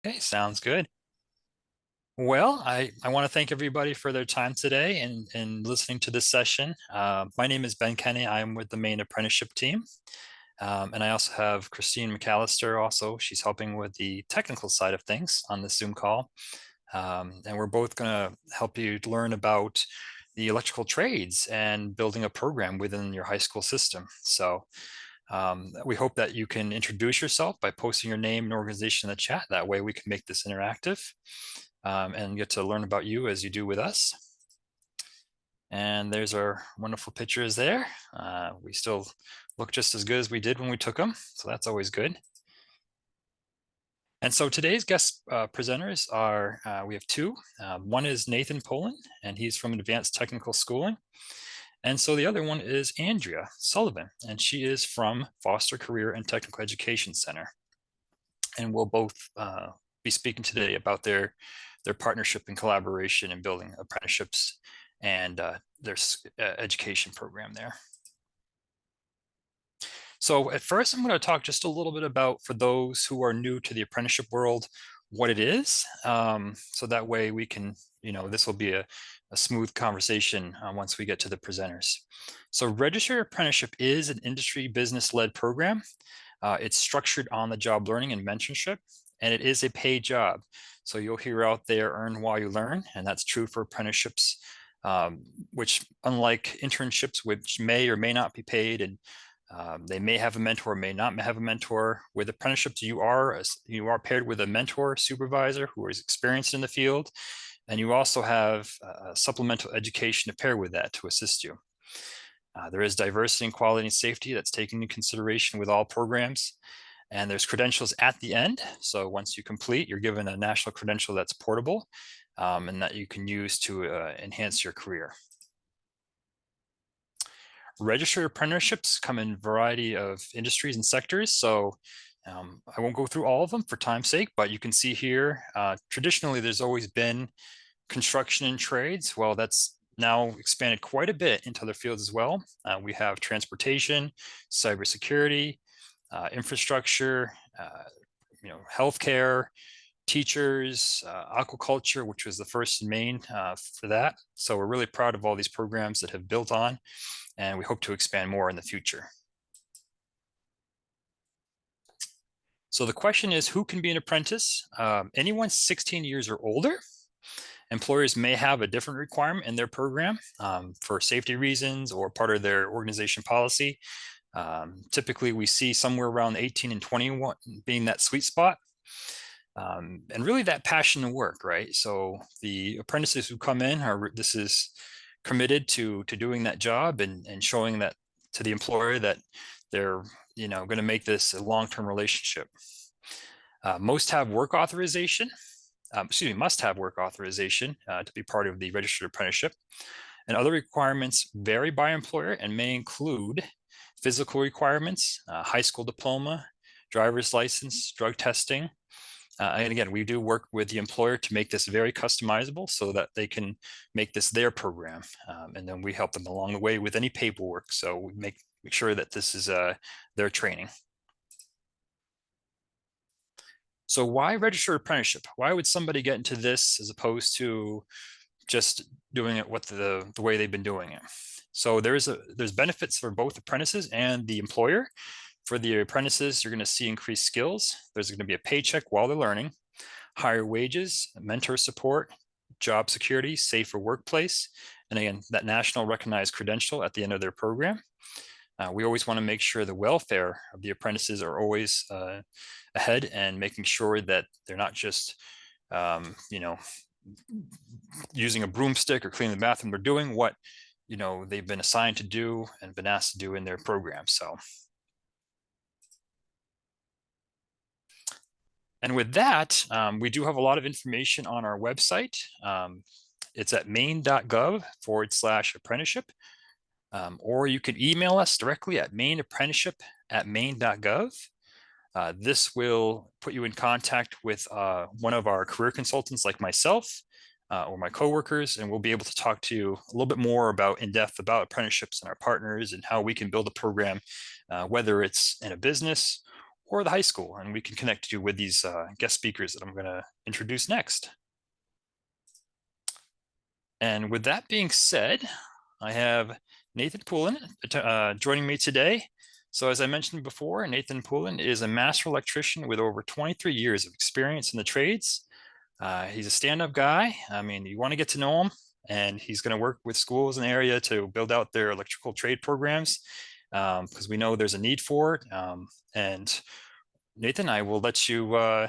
Okay, sounds good. Well, I want to thank everybody for their time today and listening to this session. My name is Ben Kenny. I'm with the Maine apprenticeship team. And I also have Christine McAllister also. She's helping with the technical side of things on the Zoom call. And we're both going to help you learn about the electrical trades and building a program within your high school system. So we hope that you can introduce yourself by posting your name and organization in the chat. That way we can make this interactive and get to learn about you as you do with us. And there's our wonderful pictures there. We still look just as good as we did when we took them, so that's always good. And so today's guest presenters are, we have two. One is Nathan Poland, and he's from Advanced Technical Schooling. And so the other one is Andrea Sullivan, and she is from Foster Career and Technical Education Center. And we'll both be speaking today about their partnership and collaboration in building apprenticeships and their education program there. So at first, I'm going to talk just a little bit about, for those who are new to the apprenticeship world, what it is. So that way we can, this will be a smooth conversation once we get to the presenters. So registered apprenticeship is an industry business-led program. It's structured on the job learning and mentorship, and it is a paid job. So you'll hear out there, earn while you learn, and that's true for apprenticeships, which unlike internships, which may or may not be paid, and they may have a mentor, may not have a mentor. With apprenticeships, you are paired with a mentor supervisor who is experienced in the field, and you also have supplemental education to pair with that to assist you. There is diversity and quality and safety that's taken into consideration with all programs. And there's credentials at the end. So once you complete, you're given a national credential that's portable and that you can use to enhance your career. Registered apprenticeships come in a variety of industries and sectors. So I won't go through all of them for time's sake, but you can see here, traditionally, there's always been construction and trades. Well, that's now expanded quite a bit into other fields as well. We have transportation, cybersecurity, infrastructure, healthcare, teachers, aquaculture, which was the first in Maine for that. So we're really proud of all these programs that have built on, and we hope to expand more in the future. So the question is, who can be an apprentice? Anyone 16 years or older. Employers may have a different requirement in their program for safety reasons or part of their organization policy. Typically, we see somewhere around 18 and 21 being that sweet spot. And really that passion to work, right? So the apprentices who come in this is committed to doing that job and showing that to the employer that they're going to make this a long-term relationship. Most have work authorization. Must have work authorization to be part of the registered apprenticeship. And other requirements vary by employer and may include physical requirements, high school diploma, driver's license, drug testing. And again, we do work with the employer to make this very customizable so that they can make this their program. And then we help them along the way with any paperwork. So we make sure that this is their training. So why registered apprenticeship? Why would somebody get into this as opposed to just doing it the way they've been doing it? So there's benefits for both apprentices and the employer. For the apprentices, you're going to see increased skills. There's going to be a paycheck while they're learning, higher wages, mentor support, job security, safer workplace, and again, that national recognized credential at the end of their program. We always want to make sure the welfare of the apprentices are always ahead and making sure that they're not just, using a broomstick or cleaning the bathroom. They're doing what, they've been assigned to do and been asked to do in their program. So. And with that, we do have a lot of information on our website. It's at maine.gov/apprenticeship. Or you can email us directly at mainapprenticeship@maine.gov. This will put you in contact with one of our career consultants like myself or my coworkers, and we'll be able to talk to you a little bit more in depth about apprenticeships and our partners and how we can build a program, whether it's in a business or the high school, and we can connect you with these guest speakers that I'm going to introduce next. And with that being said, I have Nathan Poulin joining me today. So as I mentioned before, Nathan Poulin is a master electrician with over 23 years of experience in the trades. He's a stand-up guy. I mean, you want to get to know him, and he's going to work with schools in the area to build out their electrical trade programs, because we know there's a need for it. And Nathan, I will let you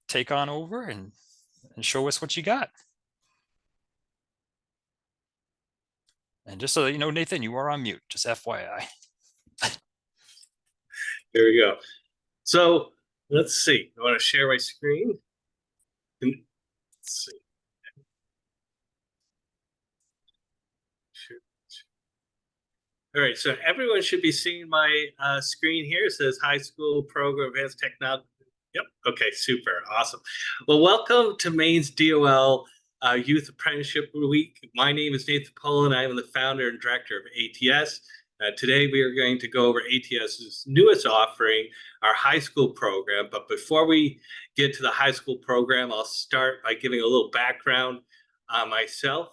take on over and show us what you got. And just so that you know, Nathan, you are on mute, just FYI. There we go. So let's see. I want to share my screen. Let's see. All right, so everyone should be seeing my screen here. It says High School Program Advanced Technology. Yep, okay, super, awesome. Well, welcome to Maine's DOL Youth Apprenticeship Week. My name is Nathan Poulin. I am the founder and director of ATS. Today we are going to go over ATS's newest offering, our high school program. But before we get to the high school program, I'll start by giving a little background on myself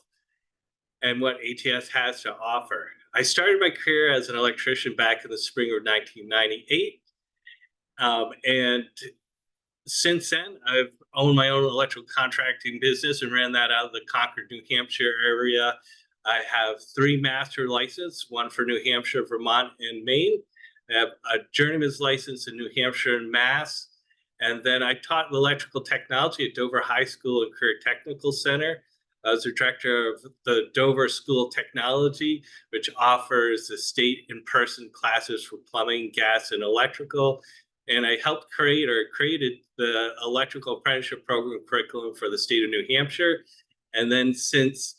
and what ATS has to offer. I started my career as an electrician back in the spring of 1998. And since then, I've owned my own electrical contracting business and ran that out of the Concord, New Hampshire area. I have 3 master licenses, one for New Hampshire, Vermont, and Maine. I have a journeyman's license in New Hampshire and Mass. And then I taught electrical technology at Dover High School and Career Technical Center. I was the director of the Dover School of Technology, which offers the state in-person classes for plumbing, gas, and electrical. And I helped created the electrical apprenticeship program curriculum for the state of New Hampshire. And then since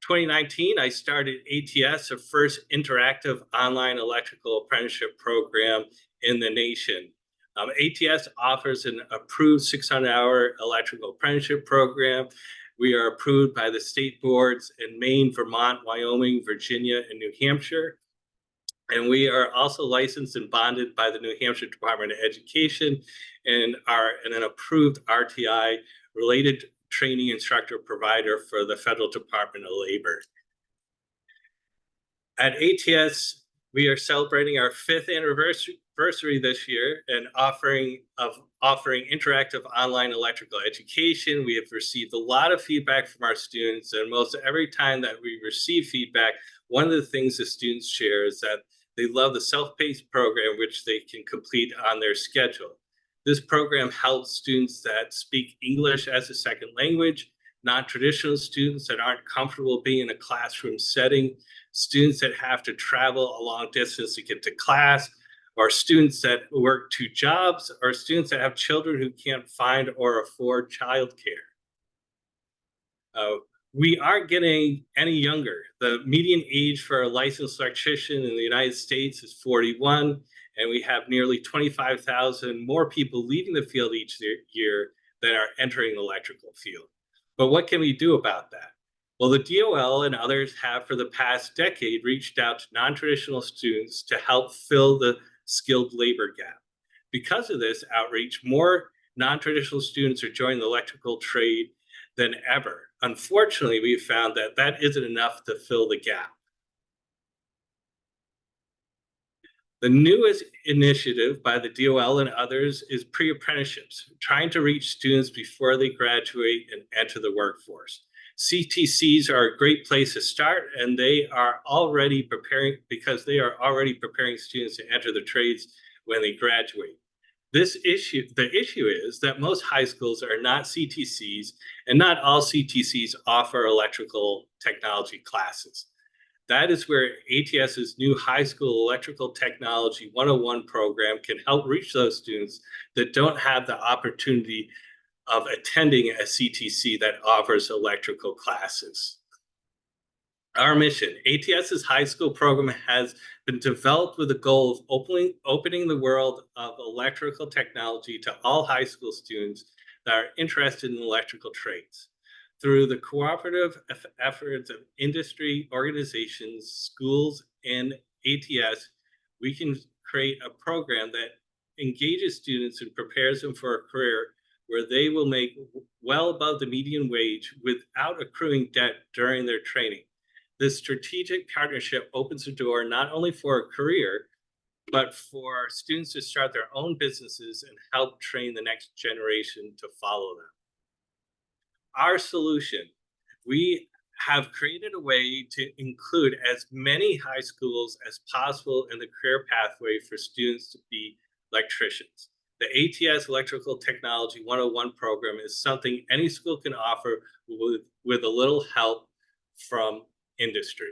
2019, I started ATS, the first interactive online electrical apprenticeship program in the nation. ATS offers an approved 600-hour electrical apprenticeship program. We are approved by the state boards in Maine, Vermont, Wyoming, Virginia, and New Hampshire. And we are also licensed and bonded by the New Hampshire Department of Education and are an approved RTI related training instructor provider for the Federal Department of Labor. At ATS, we are celebrating our 5th anniversary this year and offering interactive online electrical education. We have received a lot of feedback from our students, and most every time that we receive feedback, one of the things the students share is that they love the self-paced program, which they can complete on their schedule. This program helps students that speak English as a second language, non-traditional students that aren't comfortable being in a classroom setting, students that have to travel a long distance to get to class, or students that work 2 jobs, or students that have children who can't find or afford childcare. We aren't getting any younger. The median age for a licensed electrician in the United States is 41, and we have nearly 25,000 more people leaving the field each year than are entering the electrical field. But what can we do about that? Well, the DOL and others have for the past decade reached out to non-traditional students to help fill the skilled labor gap. Because of this outreach, more non-traditional students are joining the electrical trade than ever. Unfortunately, we've found that that isn't enough to fill the gap. The newest initiative by the DOL and others is pre-apprenticeships, trying to reach students before they graduate and enter the workforce. CTCs are a great place to start, and they are already preparing students to enter the trades when they graduate. The issue is that most high schools are not CTCs, and not all CTCs offer electrical technology classes. That is where ATS's new High School Electrical Technology 101 program can help reach those students that don't have the opportunity of attending a CTC that offers electrical classes. Our mission, ATS's high school program has been developed with the goal of opening the world of electrical technology to all high school students that are interested in electrical trades. Through the cooperative efforts of industry, organizations, schools, and ATS, we can create a program that engages students and prepares them for a career where they will make well above the median wage without accruing debt during their training. This strategic partnership opens the door not only for a career, but for students to start their own businesses and help train the next generation to follow them. Our solution, we have created a way to include as many high schools as possible in the career pathway for students to be electricians. The ATS Electrical Technology 101 program is something any school can offer with a little help from industry.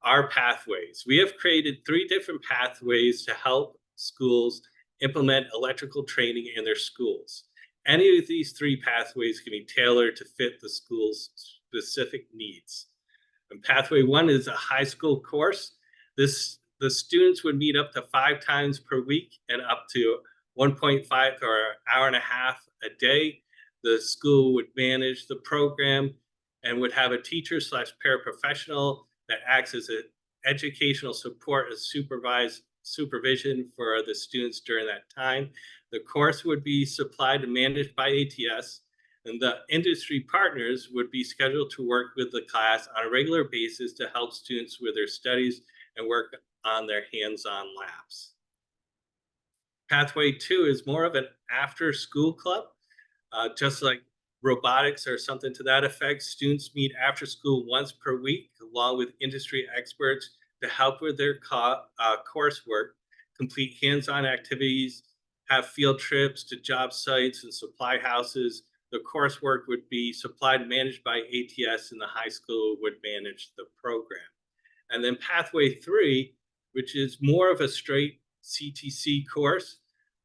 Our pathways. We have created 3 different pathways to help schools implement electrical training in their schools. Any of these 3 pathways can be tailored to fit the school's specific needs. And pathway 1 is a high school course. The students would meet up to 5 times per week and up to 1.5 or an hour and a half a day. The school would manage the program and would have a teacher slash paraprofessional that acts as an educational support and supervision for the students during that time. The course would be supplied and managed by ATS, and the industry partners would be scheduled to work with the class on a regular basis to help students with their studies and work on their hands-on labs. Pathway 2 is more of an after-school club, just like robotics or something to that effect. Students meet after school once per week, along with industry experts to help with their coursework, complete hands-on activities, have field trips to job sites and supply houses. The coursework would be supplied and managed by ATS, and the high school would manage the program. And then pathway 3, which is more of a straight CTC course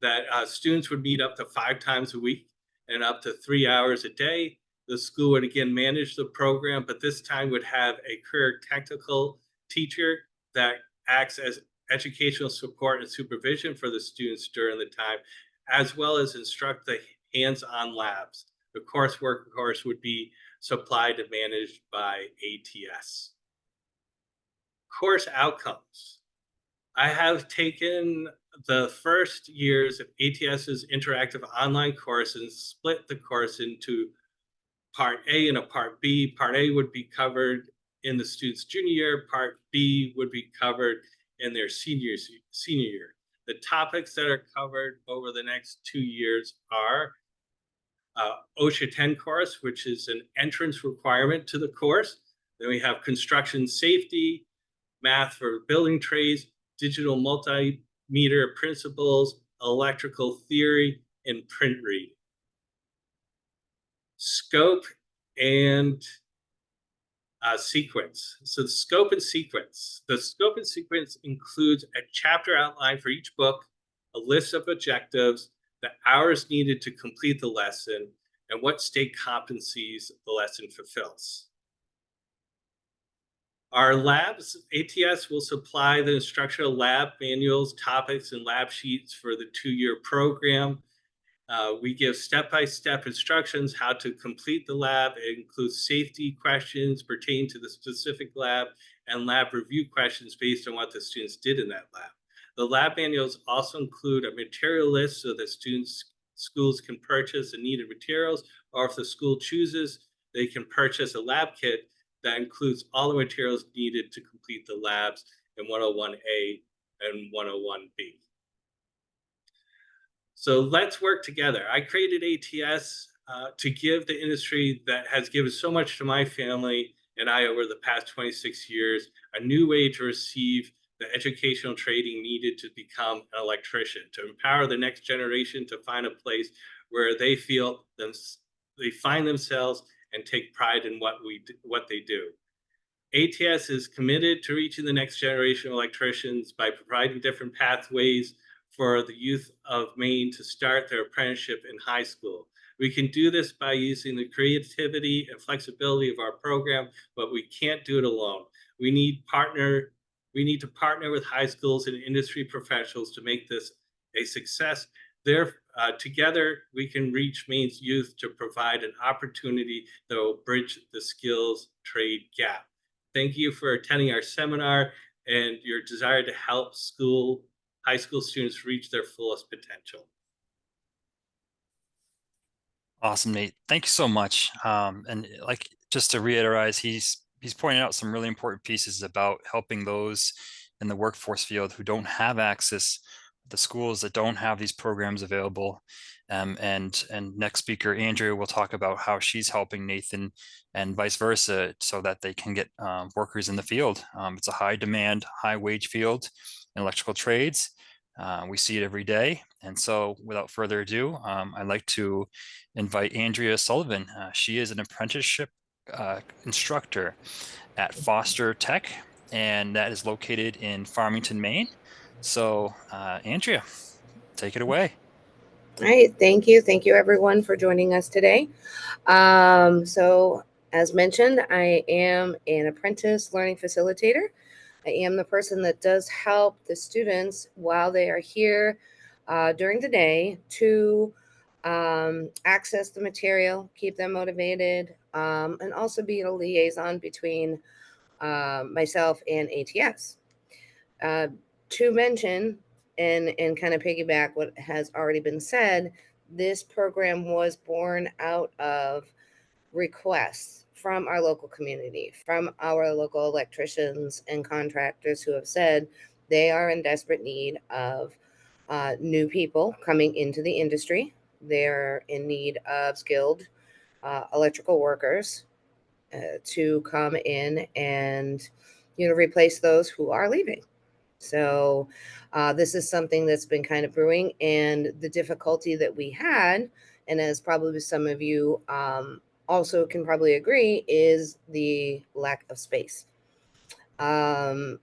that students would meet up to 5 times a week and up to 3 hours a day. The school would again manage the program, but this time would have a career technical teacher that acts as educational support and supervision for the students during the time, as well as instruct the hands-on labs. The coursework, of course, would be supplied and managed by ATS. Course outcomes. I have taken the first years of ATS's interactive online course and split the course into part A and a part B. Part A would be covered in the student's junior year. Part B would be covered in their senior year. The topics that are covered over the next 2 years are OSHA 10 course, which is an entrance requirement to the course. Then we have construction safety, math for building trades, digital multimeter principles, electrical theory, and print reading. Scope and sequence. So the scope and sequence. The scope and sequence includes a chapter outline for each book, a list of objectives, the hours needed to complete the lesson, and what state competencies the lesson fulfills. Our labs, ATS will supply the instructional lab manuals, topics, and lab sheets for the 2-year program. We give step-by-step instructions how to complete the lab. It includes safety questions pertaining to the specific lab and lab review questions based on what the students did in that lab. The lab manuals also include a material list so that schools can purchase the needed materials, or if the school chooses, they can purchase a lab kit that includes all the materials needed to complete the labs in 101A and 101B. So let's work together. I created ATS to give the industry that has given so much to my family and I over the past 26 years a new way to receive the educational training needed to become an electrician, to empower the next generation to find a place where they feel they find themselves and take pride in what they do. ATS is committed to reaching the next generation of electricians by providing different pathways for the youth of Maine to start their apprenticeship in high school. We can do this by using the creativity and flexibility of our program, but we can't do it alone. We need to partner with high schools and industry professionals to make this a success. Together, we can reach Maine's youth to provide an opportunity that will bridge the skills trade gap. Thank you for attending our seminar and your desire to help school high school students reach their fullest potential. Awesome, Nate. Thank you so much. And like just to reiterate, he's pointing out some really important pieces about helping those in the workforce field who don't have access, the schools that don't have these programs available. And next speaker, Andrea, will talk about how she's helping Nathan and vice versa so that they can get workers in the field. It's a high demand, high wage field in electrical trades. We see it every day. And so without further ado, I'd like to invite Andrea Sullivan. She is an apprenticeship instructor at Foster Tech, and that is located in Farmington, Maine. So, Andrea, take it away. All right, thank you. Thank you, everyone, for joining us today. So, as mentioned, I am an apprentice learning facilitator. I am the person that does help the students while they are here during the day to access the material, keep them motivated, and also be a liaison between myself and ATS. Uh, to mention and kind of piggyback what has already been said, this program was born out of requests from our local community, from our local electricians and contractors who have said they are in desperate need of new people coming into the industry. They're in need of skilled electrical workers to come in and replace those who are leaving. So this is something that's been kind of brewing, and the difficulty that we had, and as probably some of you also can probably agree, is the lack of space.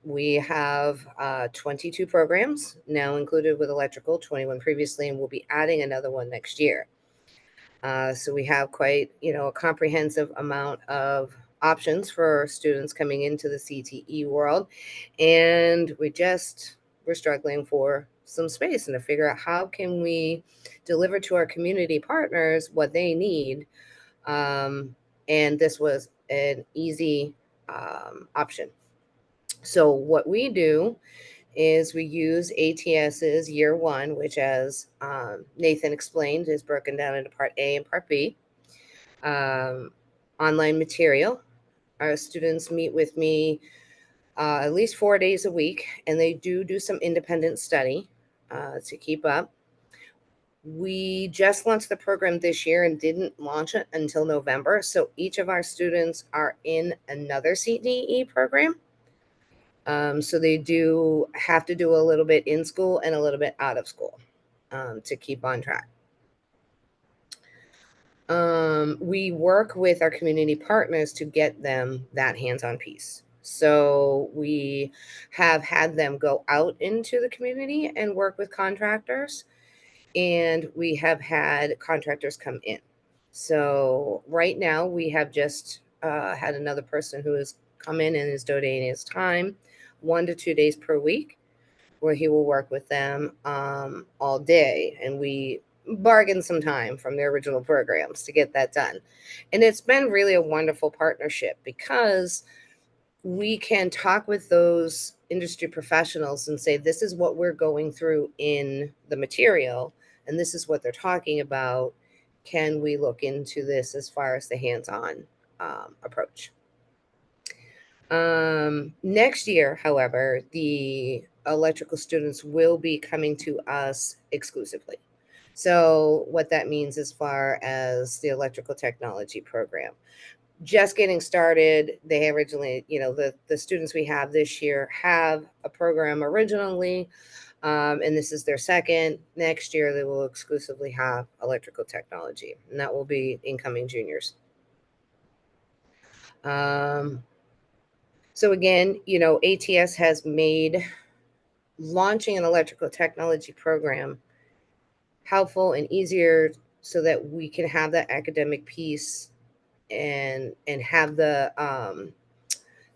We have 22 programs now included with electrical, 21 previously, and we'll be adding another one next year. So we have quite, a comprehensive amount of options for students coming into the CTE world. And we're struggling for some space and to figure out how can we deliver to our community partners what they need. And this was an easy option. So what we do is we use ATS's year one, which, as Nathan explained, is broken down into part A and part B. Online material. Our students meet with me at least 4 days a week, and they do some independent study to keep up. We just launched the program this year and didn't launch it until November. So each of our students are in another CTE program. So they do have to do a little bit in school and a little bit out of school to keep on track. We work with our community partners to get them that hands-on piece. So we have had them go out into the community and work with contractors, and we have had contractors come in. So right now we have just had another person who has come in and is donating his time 1 to 2 days per week, where he will work with them all day. And we bargain some time from the original programs to get that done. And it's been really a wonderful partnership because we can talk with those industry professionals and say, this is what we're going through in the material, and this is what they're talking about. Can we look into this as far as the hands-on approach? Next year, however, the electrical students will be coming to us exclusively. So what that means as far as the electrical technology program, just getting started. They originally, the students we have this year have a program originally, and this is their second. Next year, they will exclusively have electrical technology, and that will be incoming juniors. So again, ATS has made launching an electrical technology program helpful and easier so that we can have that academic piece and have the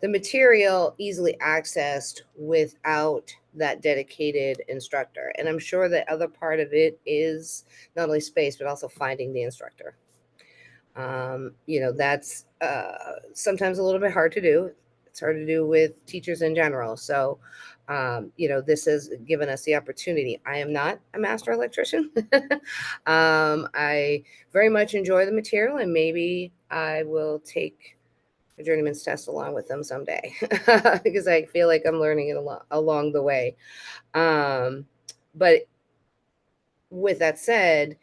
material easily accessed without that dedicated instructor. And I'm sure the other part of it is not only space, but also finding the instructor. That's sometimes a little bit hard to do. It's hard to do with teachers in general. So, this has given us the opportunity. I am not a master electrician. I very much enjoy the material, and maybe I will take a journeyman's test along with them someday because I feel like I'm learning it along the way. But with that said,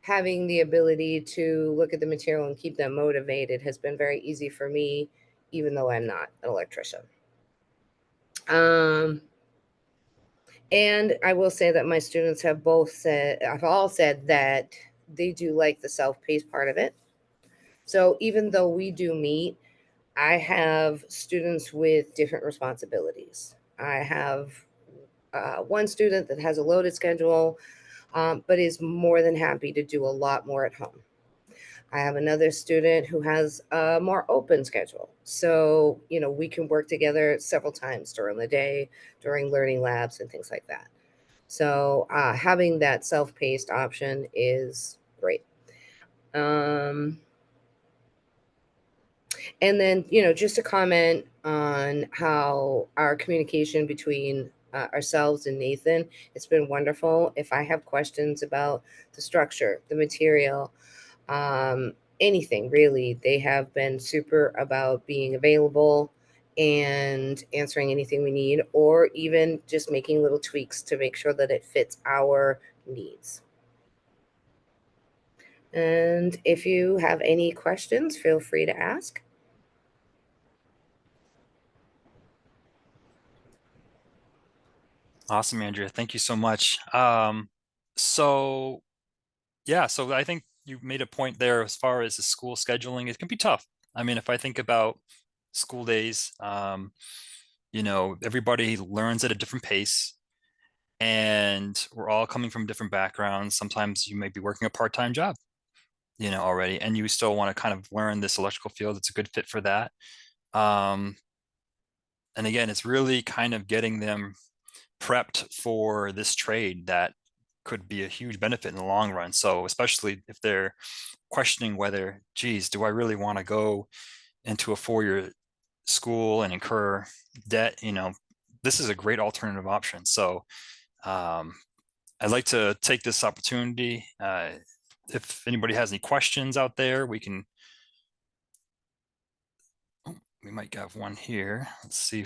having the ability to look at the material and keep them motivated has been very easy for me, even though I'm not an electrician. And I will say that my students have all said that they do like the self-paced part of it. So even though we do meet, I have students with different responsibilities. I have one student that has a loaded schedule, but is more than happy to do a lot more at home. I have another student who has a more open schedule. So, we can work together several times during the day, during learning labs and things like that. So, having that self-paced option is great. And then, just to comment on how our communication between ourselves and Nathan, it's been wonderful. If I have questions about the structure, the material, anything really, they have been super about being available and answering anything we need, or even just making little tweaks to make sure that it fits our needs. And if you have any questions, feel free to ask. Awesome, Andrea. Thank you so much. So yeah, so I think you made a point there as far as the school scheduling. It can be tough. I mean, if I think about school days, everybody learns at a different pace, and we're all coming from different backgrounds. Sometimes you may be working a part-time job, already, and you still want to kind of learn this electrical field. It's a good fit for that. And again, it's really kind of getting them prepped for this trade that could be a huge benefit in the long run. So especially if they're questioning whether, geez, do I really want to go into a 4-year school and incur debt? This is a great alternative option. So I'd like to take this opportunity. If anybody has any questions out there, we might have one here. Let's see.